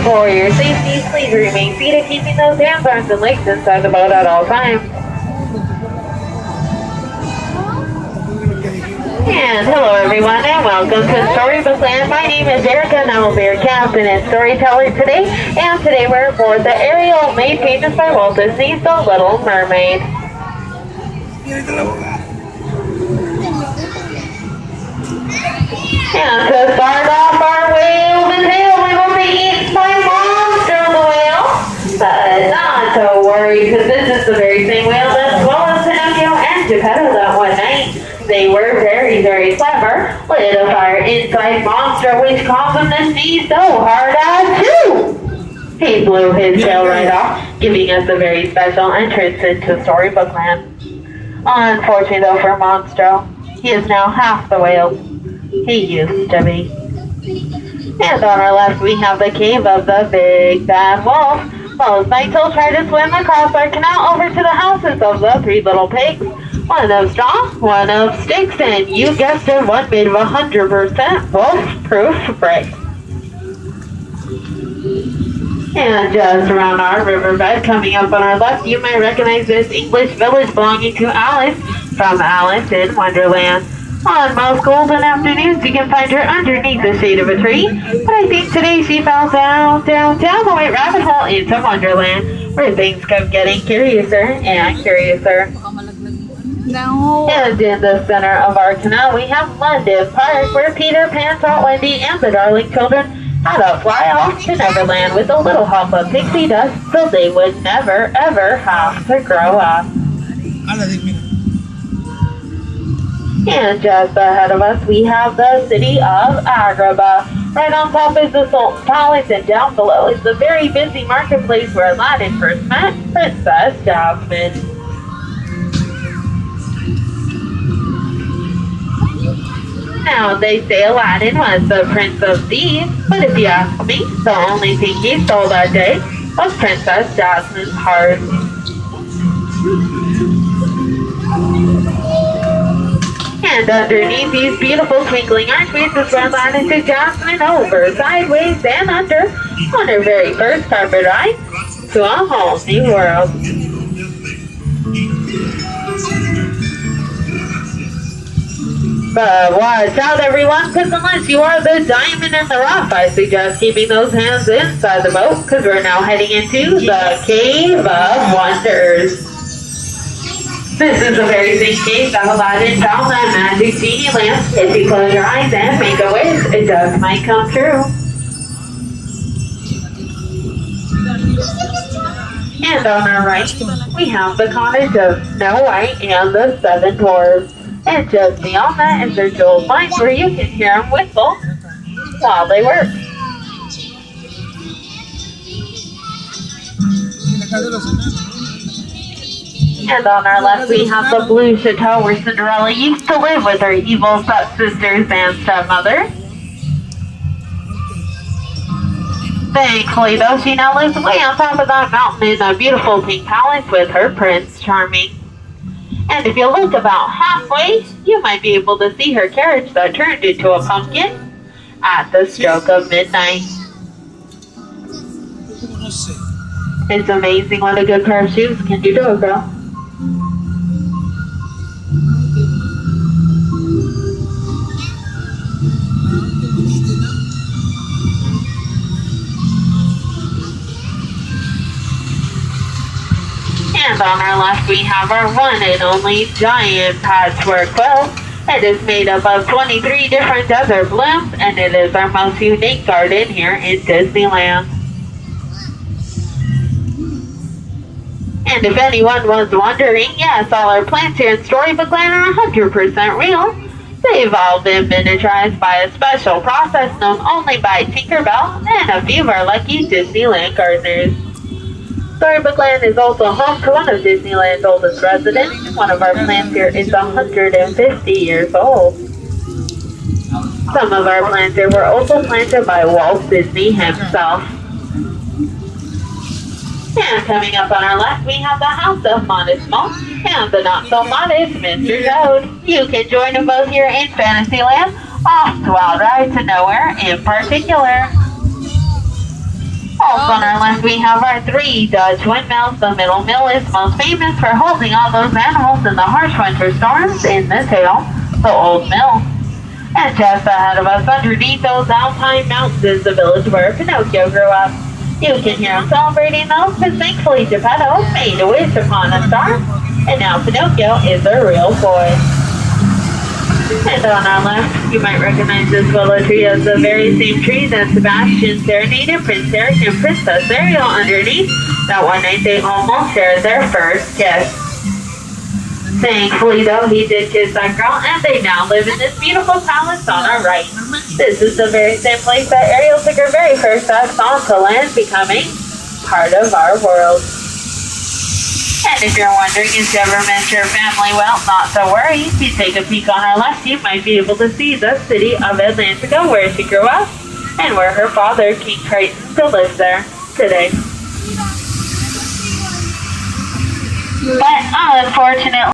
For your safety, please remain seated, keeping those hands, arms, and legs inside the boat at all times. And hello everyone, and welcome to Storybook Land. My name is Erica, and I will be your captain and storyteller today. And today we're aboard the Ariel, made famous by Walt Disney's The Little Mermaid. And to start off our whale and tail, we will be eaten by Monster the whale. But not to worry, because this is the very same whale that swallowed Pinocchio and Geppetto that one night. They were very, very clever. Lit a fire inside Monster, which caused him to sneeze so hard as too. He blew his tail right off, giving us a very special entrance into Storybook Land. Unfortunately though for Monster, he is now half the whale he used to be. And on our left we have the cave of the Big Bad Wolf. Most nights he'll try to swim across our canal over to the houses of the three little pigs. One of straw, one of sticks, and you guessed it, one made of 100% wolf-proof brick. And just around our riverbed, coming up on our left, you may recognize this English village belonging to Alice from Alice in Wonderland. On most golden afternoons, you can find her underneath the shade of a tree. But I think today she fell down the white rabbit hole into Wonderland, where things kept getting curiouser and curiouser. No. And in the center of our canal, we have London Park, where Peter Pan taught Wendy and the darling children how to fly off to Neverland with a little help of pixie dust, so they would never ever have to grow up. And just ahead of us, we have the city of Agrabah. Right on top is the Sultan's Palace, and down below is the very busy marketplace where Aladdin first met Princess Jasmine. Now, they say Aladdin was the Prince of Thieves, but if you ask me, the only thing he stole that day was Princess Jasmine's heart. And underneath these beautiful twinkling archways is where Aladdin took Jasmine over, sideways, and under on her very first carpet ride to a whole new world. But watch out everyone, because unless you are the diamond in the rough, I suggest keeping those hands inside the boat, because we're now heading into the Cave of Wonders. This is the very same cave that Aladdin found that magic genie lamp. If you close your eyes and make a wish, it just might come true. And on our right, we have the cottage of Snow White and the Seven Dwarfs. And just beyond that is their jeweled mines, where you can hear them whistle while they work. And on our left we have the Blue Chateau, where Cinderella used to live with her evil stepsisters and stepmother. Thankfully though, she now lives way on top of that mountain in a beautiful pink palace with her Prince Charming. And if you look about halfway, you might be able to see her carriage that turned into a pumpkin at the stroke of midnight. It's amazing what a good pair of shoes can do to a girl. And on our left we have our one and only giant patchwork quilt. It is made up of 23 different desert blooms, and it is our most unique garden here in Disneyland. And if anyone was wondering, yes, all our plants here in Storybook Land are 100% real. They evolved and miniaturized by a special process known only by Tinkerbell and a few of our lucky Disneyland gardeners. Storybook Land is also home to one of Disneyland's oldest residents. One of our plants here is 150 years old. Some of our plants here were also planted by Walt Disney himself. And coming up on our left, we have the House of Modest Mouse and the not-so-modest Mr. Toad. You can join them both here in Fantasyland, off to wild ride to nowhere in particular. on our left, we have our 3 Dutch windmills. The middle mill is most famous for holding all those animals in the harsh winter storms. In the tail, the old mill. And just ahead of us, underneath those alpine mountains, is the village where Pinocchio grew up. You can hear him celebrating those, because thankfully Geppetto made a wish upon a star, and now Pinocchio is a real boy. And on our left, you might recognize this willow tree as the very same tree that Sebastian serenaded Prince Eric and Princess Ariel underneath. That one night they almost shared their first kiss. Thankfully, though, he did kiss that girl, and they now live in this beautiful palace on our right. This is the very same place that Ariel took her very first steps onto land, becoming part of our world. And if you're wondering if you ever met your family, well, not to worry. If you take a peek on our left, you might be able to see the city of Atlantica, where she grew up, and where her father, King Triton, still lives there today. But unfortunately,